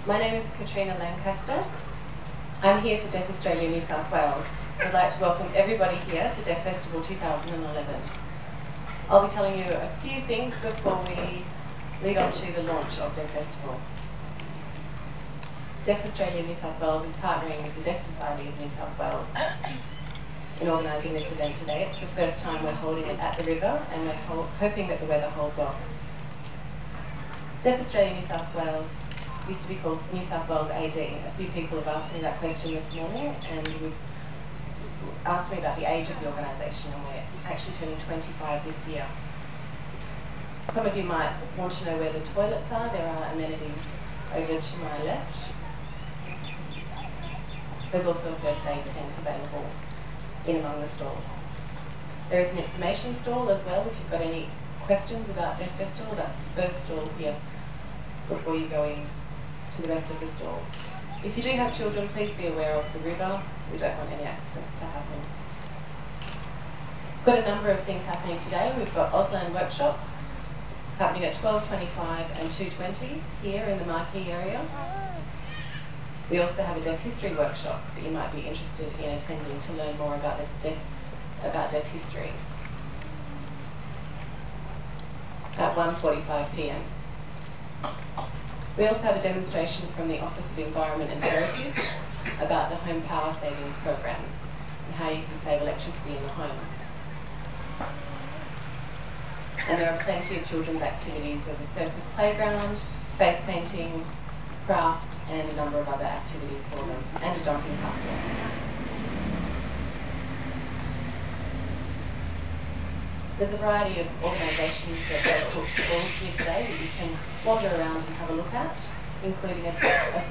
My name is Katrina Lancaster. I'm here for Deaf Australia New South Wales. I'd like to welcome everybody here to Deaf Festival 2011. I'll be telling you a few things before we lead on to the launch of Deaf Festival. Deaf Australia New South Wales is partnering with the Deaf Society of New South Wales in organising this event today. It's the first time we're holding it at the river, and we're hoping that the weather holds off. Deaf Australia New South Wales used to be called New South Wales AD. A few people have asked me that question this morning, and we've asked me about the age of the organisation, and we're actually turning 25 this year. Some of you might want to know where the toilets are. There are amenities over to my left. There's also a first aid tent available in among the stalls. There is an information stall as well if you've got any questions about Deaf Festival. That's the first stall here before you go in to the rest of the stalls. If you do have children, please be aware of the river. We don't want any accidents to happen. We've got a number of things happening today. We've got Auslan workshops happening at 12:25 and 2:20 here in the marquee area. We also have a Deaf History workshop that you might be interested in attending to learn more about Deaf history at 1:45 p.m. We also have a demonstration from the Office of Environment and Heritage about the Home Power Savings Program and how you can save electricity in the home. And there are plenty of children's activities. There's a surface playground, face painting, crafts, and a number of other activities for them, and a jumping castle. There's a variety of organisations that have put stalls here today that you can wander around and have a look at, including a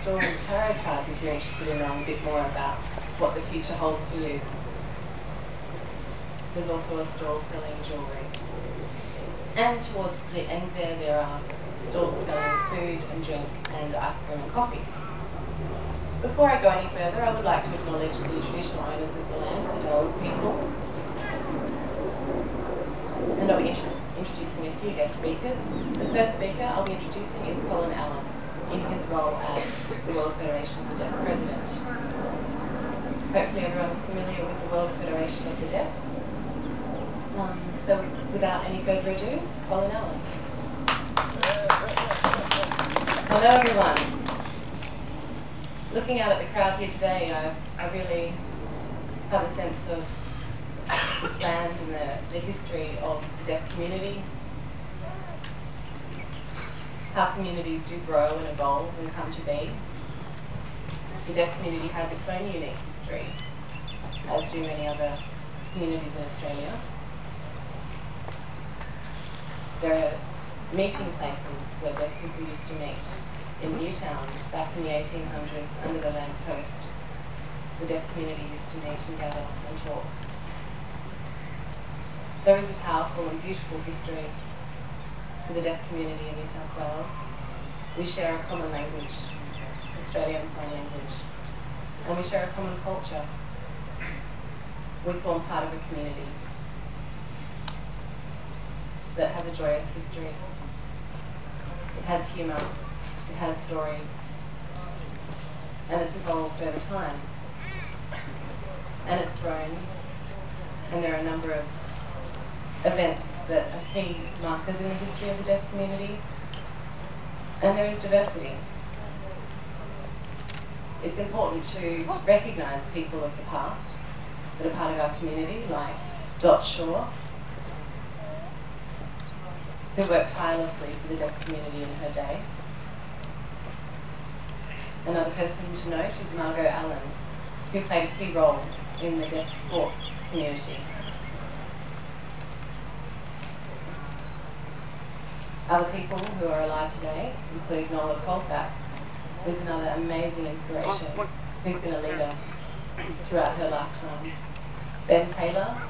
stall with tarot cards if you're interested in knowing a bit more about what the future holds for you. There's also a stall selling jewellery. And towards the end there are stalls selling food and drink and ice cream and coffee. Before I go any further, I would like to acknowledge the traditional owners of the land, the Darug people. And I'll be introducing a few guest speakers. The first speaker I'll be introducing is Colin in his role as the World Federation of the Deaf President. Hopefully everyone is familiar with the World Federation of the Deaf. So without any further ado, Colin. Hello everyone. Looking out at the crowd here today, I really have a sense of this land and the history of the deaf community, how communities do grow and evolve and come to be. The deaf community has its own unique history, as do many other communities in Australia. There are meeting places where deaf people used to meet. In Newtown, back in the 1800s, under the lamppost, the deaf community used to meet and gather and talk. There is a powerful and beautiful history for the deaf community in New South Wales. We share a common language, Australian Sign Language, and we share a common culture. We form part of a community that has a joyous history. It has humour, it has stories, and it's evolved over time. And it's grown, and there are a number of events that are key markers in the history of the deaf community, and there is diversity. It's important to recognise people of the past that are part of our community, like Dot Shaw, who worked tirelessly for the deaf community in her day. Another person to note is Margot Allen, who played a key role in the deaf sport community. Other people who are alive today include Nola Colfax, who's another amazing inspiration, who's been a leader throughout her lifetime. Ben Taylor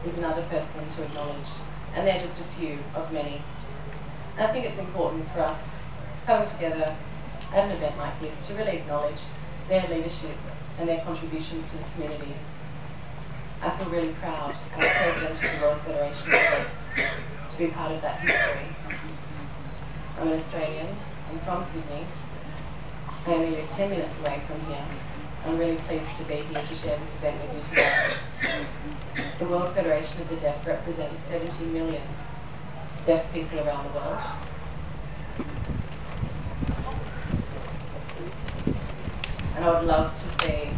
is another person to acknowledge, and they're just a few of many. And I think it's important for us coming together at an event like this to really acknowledge their leadership and their contributions to the community. I feel really proud as President of the World Federation of the Deaf to be part of that history. I'm an Australian, I'm from Sydney, I only live 10 minutes away from here. I'm really pleased to be here to share this event with you today. The World Federation of the Deaf represents 70 million deaf people around the world. And I would love to see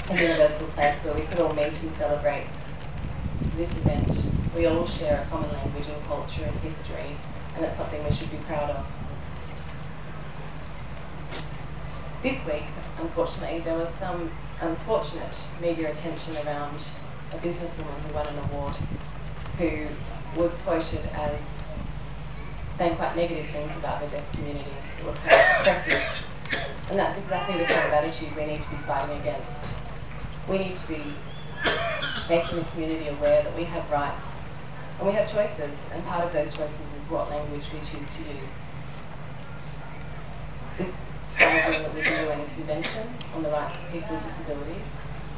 a universal place where we could all meet and celebrate this event. We all share a common language and culture and history, and it's something we should be proud of. This week, unfortunately, there was some unfortunate media attention around a businesswoman who won an award, who was quoted as saying quite negative things about the deaf community. It was quite expressive. And that's exactly the kind of attitude we need to be fighting against. We need to be making the community aware that we have rights and we have choices, and part of those choices is what language we choose to use. This ties in with the UN Convention on the Rights of People with Disabilities,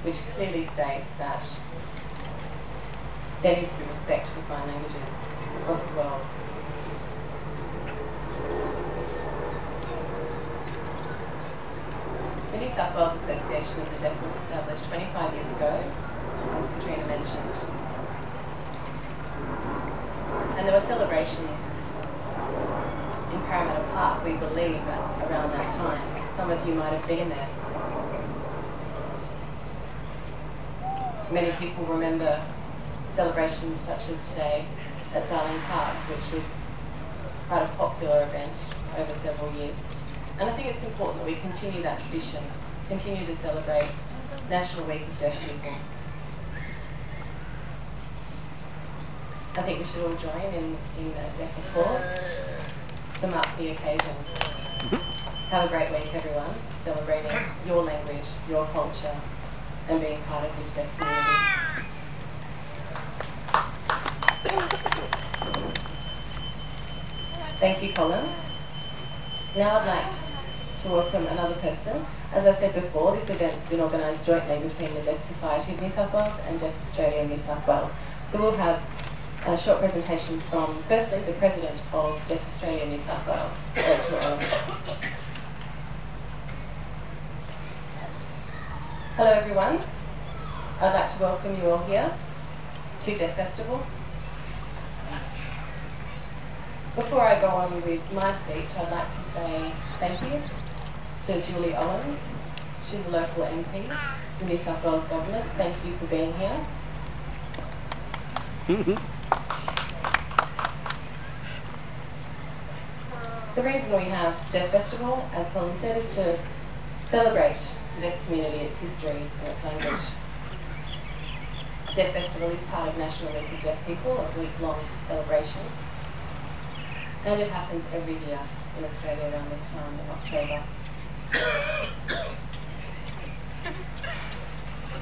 which clearly states that there needs to be respect for sign languages across the world. The New South Wales Association of the Deaf was established 25 years ago, as Katrina mentioned. And there were celebrations in Parramatta Park, we believe, around that time. Some of you might have been there. Many people remember celebrations such as today at Darling Park, which was quite a popular event over several years. And I think it's important that we continue that tradition, continue to celebrate National Week of Deaf People. I think we should all join in a deaf applause to mark the occasion. Have a great week, everyone, celebrating your language, your culture, and being part of this deaf community. Thank you, Colin. Now I'd like to welcome another person. As I said before, this event has been organised jointly between the Deaf Society of New South Wales and Deaf Australia New South Wales. So we'll have a short presentation from, firstly, the President of Deaf Australia New South Wales, Rachel. Hello everyone. I'd like to welcome you all here to Deaf Festival. Before I go on with my speech, I'd like to say thank you to Julie Owens. She's a local MP for New South Wales Government. Thank you for being here. The reason we have Deaf Festival, as Colin said, is to celebrate the deaf community, its history and its language. Deaf Festival is part of National Week of Deaf People, a week-long celebration. And it happens every year in Australia around this time in October.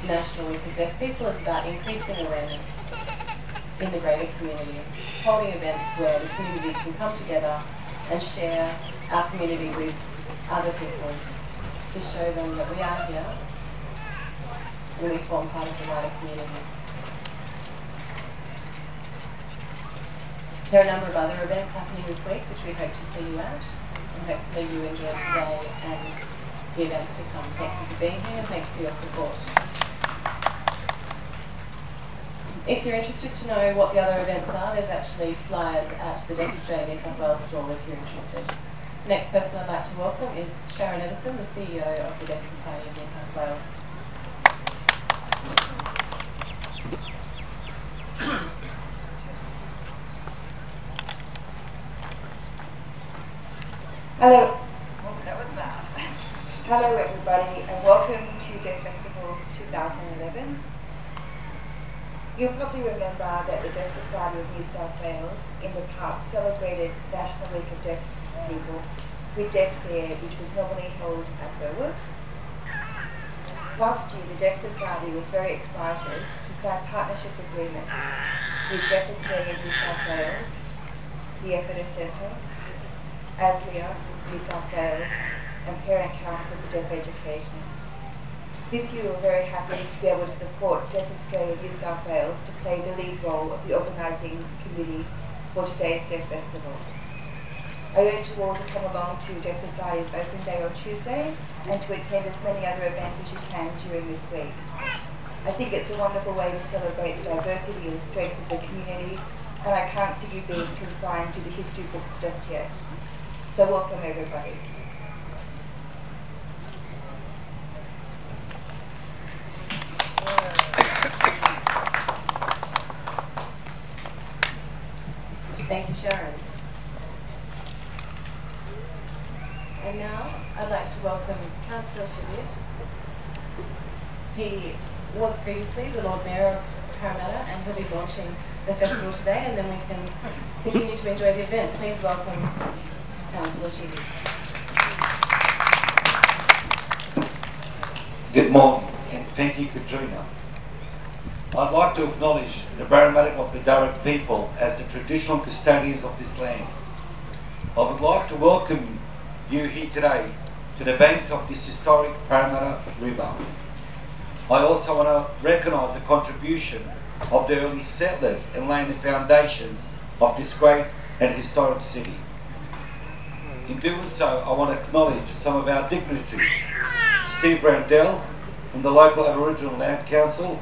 National Week of Deaf People is about increasing awareness in the greater community, holding events where the community can come together and share our community with other people to show them that we are here and we form part of the wider community. There are a number of other events happening this week which we hope to see you at, and hopefully you enjoy today and the events to come. Thank you for being here and thanks for your support. If you're interested to know what the other events are, there's actually flyers at the Deaf Australia New South Wales store if you're interested. The next person I'd like to welcome is Sharon, Everson, the CEO of the Deaf Society of New South Wales. Hello. Hello everybody and welcome to Deaf Festival 2011. You'll probably remember that the Deaf Society of New South Wales in the past celebrated National Week of Deaf People with Deaf Fair, which was normally held at Burwood. Last year the Deaf Society was very excited to sign partnership agreements with Deaf Australia New South Wales, the Everson Centre, ASLIA, New South Wales, and Parent Council for Deaf Education. This year we're very happy to be able to support Deaf Australia New South Wales to play the lead role of the organising committee for today's Deaf Festival. I urge you all to come along to Deaf Society's Open Day on Tuesday and to attend as many other events as you can during this week. I think it's a wonderful way to celebrate the diversity and strength of the community, and I can't see you being confined to the history books just yet. So welcome everybody. Thank you, Sharon. And now I'd like to welcome Councillor Sharon. He was previously the Lord Mayor of Parramatta, and he'll be launching the festival today, and then we can continue to enjoy the event. Please welcome Councillor Sharon. Good morning, and thank you, Katrina. I'd like to acknowledge the Parramatta of the Darug people as the traditional custodians of this land. I would like to welcome you here today to the banks of this historic Parramatta River. I also want to recognise the contribution of the early settlers in laying the foundations of this great and historic city. In doing so, I want to acknowledge some of our dignitaries: Steve Randell from the local Aboriginal Land Council,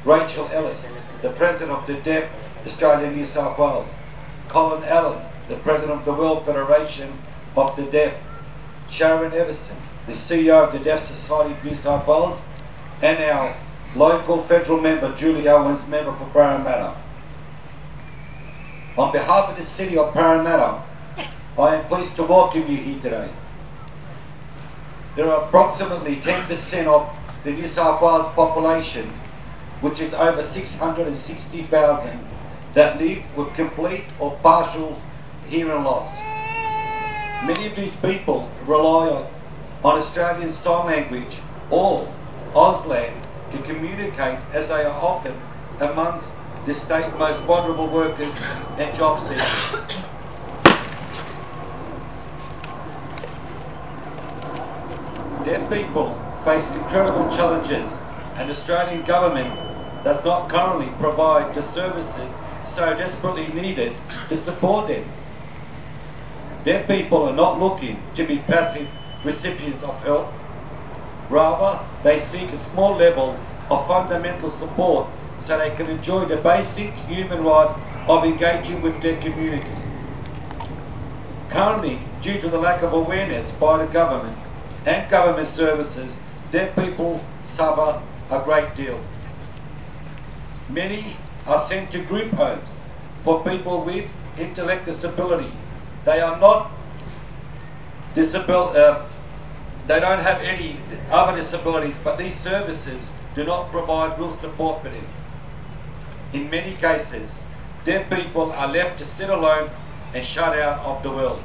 Rachel Ellis, the President of the Deaf Australia New South Wales, Colin Allen, the President of the World Federation of the Deaf, Sharon Everson, the CEO of the Deaf Society of New South Wales, and our local federal member Julie Owens, member for Parramatta. On behalf of the City of Parramatta, I am pleased to welcome you here today. There are approximately 10% of the New South Wales population, which is over 660,000, that live with complete or partial hearing loss. Many of these people rely on Australian Sign Language or Auslan to communicate, as they are often amongst the state's most vulnerable workers and job seekers. Deaf people face incredible challenges, and the Australian government does not currently provide the services so desperately needed to support them. Deaf people are not looking to be passive recipients of help. Rather, they seek a small level of fundamental support so they can enjoy the basic human rights of engaging with their community. Currently, due to the lack of awareness by the government and government services, deaf people suffer a great deal. Many are sent to group homes for people with intellect disability. They are not they don't have any other disabilities, but these services do not provide real support for them. In many cases, deaf people are left to sit alone and shut out of the world.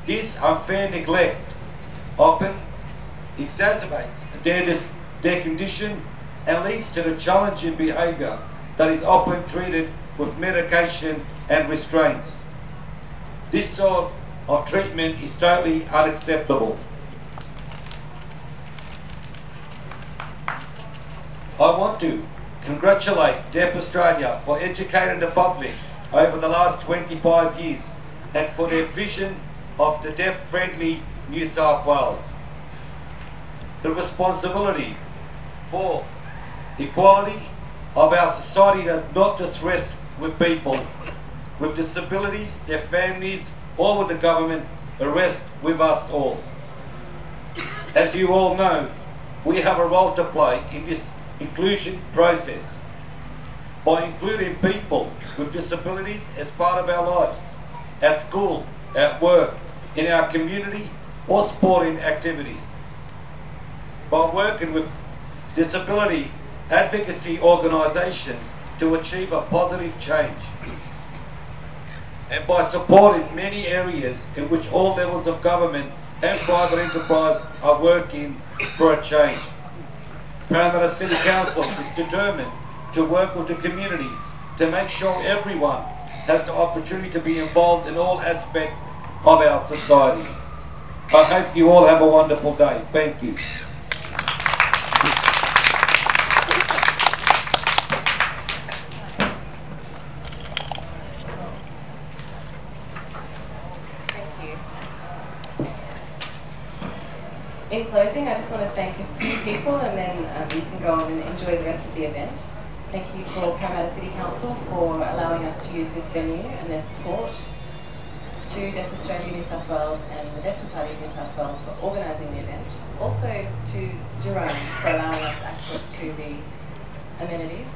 This unfair neglect often exacerbates their condition and leads to the challenging behaviour that is often treated with medication and restraints. This sort of treatment is totally unacceptable. I want to congratulate Deaf Australia for educating the public over the last 25 years and for their vision of the deaf-friendly New South Wales. The responsibility for equality of our society does not just rest with people with disabilities, their families, or with the government, but rests with us all. As you all know, we have a role to play in this inclusion process by including people with disabilities as part of our lives, at school, at work, in our community, or sporting activities. By working with disability advocacy organisations to achieve a positive change, and by supporting many areas in which all levels of government and private enterprise are working for a change. Parramatta City Council is determined to work with the community to make sure everyone has the opportunity to be involved in all aspects of our society. I hope you all have a wonderful day. Thank you. In closing, I just want to thank a few people, and then you can go on and enjoy the rest of the event. Thank you for Parramatta City Council for allowing us to use this venue and their support, to Deaf Australia New South Wales and the Deaf Society of New South Wales for organising the event. Also to Jerome for allowing us access to the amenities.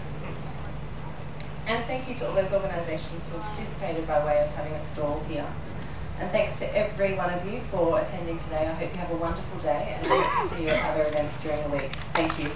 And thank you to all those organisations who participated by way of having a stall here. And thanks to every one of you for attending today. I hope you have a wonderful day and I hope to see you at other events during the week. Thank you.